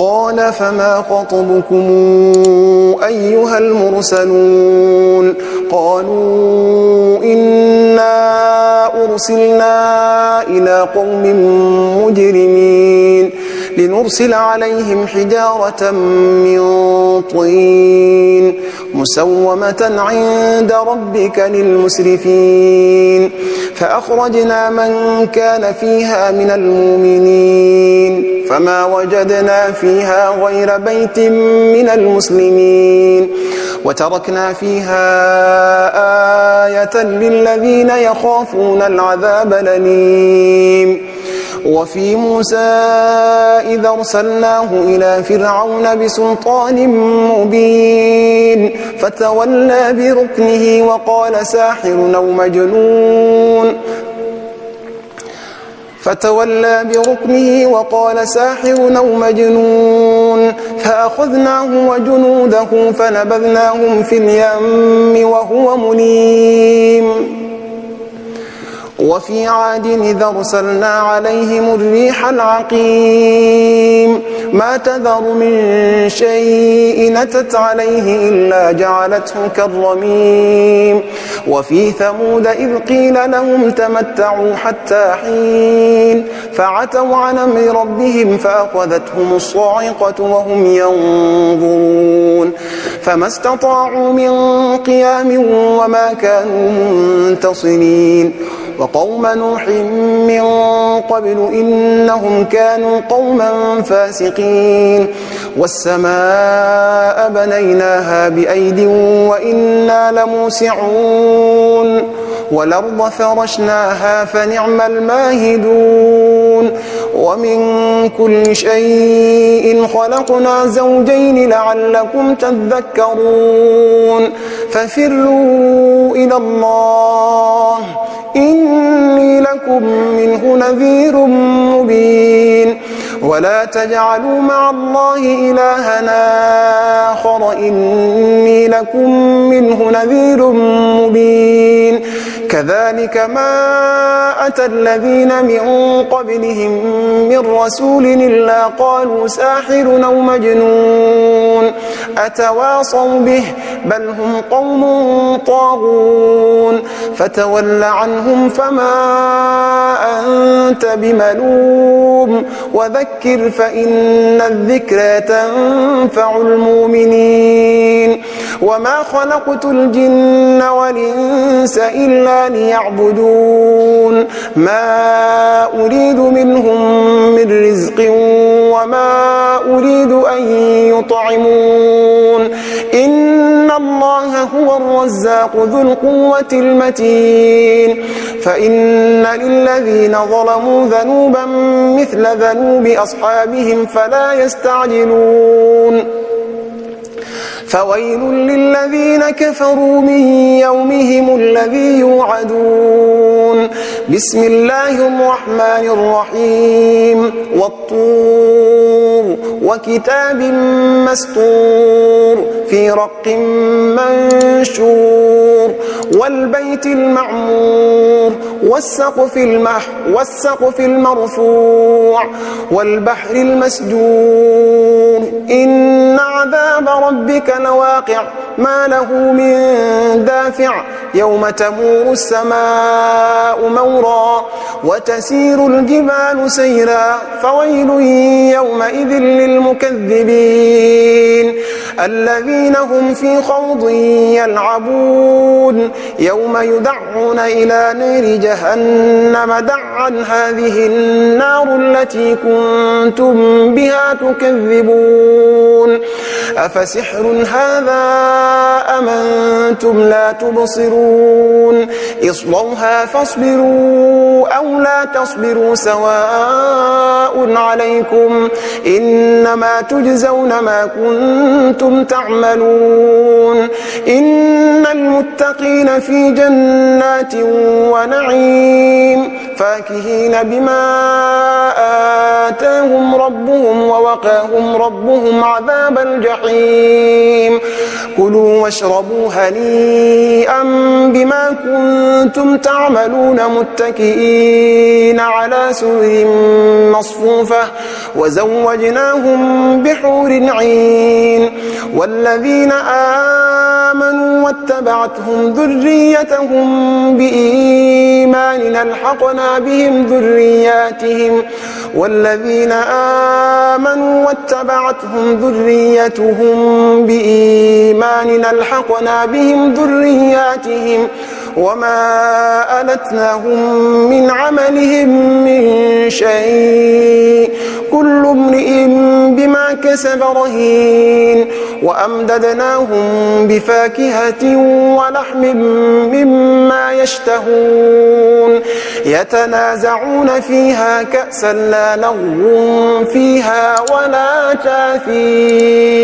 قال فما خطبكم أيها المرسلون قالوا إنا أرسلنا إلى قوم مجرمين لنرسل عليهم حجارة من طين مسومة عند ربك للمسرفين فأخرجنا من كان فيها من المؤمنين فما وجدنا فيها غير بيت من المسلمين وتركنا فيها آية للذين يخافون العذاب الأليم وفي موسى إذا أرسلناه إلى فرعون بسلطان مبين فتولى بركنه وقال ساحر أو مجنون فأخذناه وجنوده فنبذناهم في اليم وهو مليم وفي عاد إذا أرسلنا عليهم الريح العقيم ما تذر من شيء أتت عليه إلا جعلته كالرميم وفي ثمود إذ قيل لهم تمتعوا حتى حين فعتوا عن أمر ربهم فأخذتهم الصاعقة وهم ينظرون فما استطاعوا من قيام وما كانوا منتصرين وقوم نوح من قبل إنهم كانوا قوما فاسقين والسماء بنيناها بأيد وإنا لموسعون والأرض فرشناها فنعم الماهدون ومن كل شيء خلقنا زوجين لعلكم تذكرون ففروا إلى الله إني لكم منه نذير مبين ولا تجعلوا مع الله إلهنا آخر إني لكم منه نذير مبين كذلك ما أتى الذين من قبلهم من رسول إلا قالوا ساحر أو مجنون أتواصوا به بل هم قوم طاغون فتول عنهم فما أنت بملوم وذكر فإن الذكرى تنفع المؤمنين وما خلقت الجن والإنس إلا ليعبدون ما أريد منهم من رزق وما أريد أن يطعمون إن الله هو الرزاق ذو القوة المتين فإن للذين ظلموا ذنوبا مثل ذنوب أصحابهم فلا يستعجلون فويل للذين كفروا من يومهم الذي يوعدون بسم الله الرحمن الرحيم والطور وكتاب مسطور في رق منشور والبيت المعمور والسقف المرفوع والبحر المسجور إن عذاب ربك لواقع ما له من دافع يوم تمور السماء مورا وتسير الجبال سيرا فويل يومئذ للمكذبين الذين هم في خوض يلعبون يوم يدعون إلى نار جهنم دعا هذه النار التي كنتم بها تكذبون أفسحر هذا أم أنتم لا تبصرون اصلوها فاصبروا أو لا تصبروا سواء عليكم إنما تجزون ما كنتم تعملون إن المتقين في جنات ونعيم فاكهين بما آتاهم ربهم ووقاهم ربهم عذاب الجحيم كلوا واشربوا هنيئا بما كنتم تعملون متكئين على سرر مصفوفة وزوجناهم بحور عين والذين آمنوا واتبعتهم ذريتهم بإيمان ألحقنا بهم ذرياتهم والذين آمنوا واتبعتهم ذريتهم بإيمان ألحقنا بهم ذرياتهم وما ألتناهم من عملهم من شيء كل امرئ بما كسب رهين وأمددناهم بفاكهة ولحم مما يشتهون يتنازعون فيها كأسا لا لغو فيها ولا تاثيم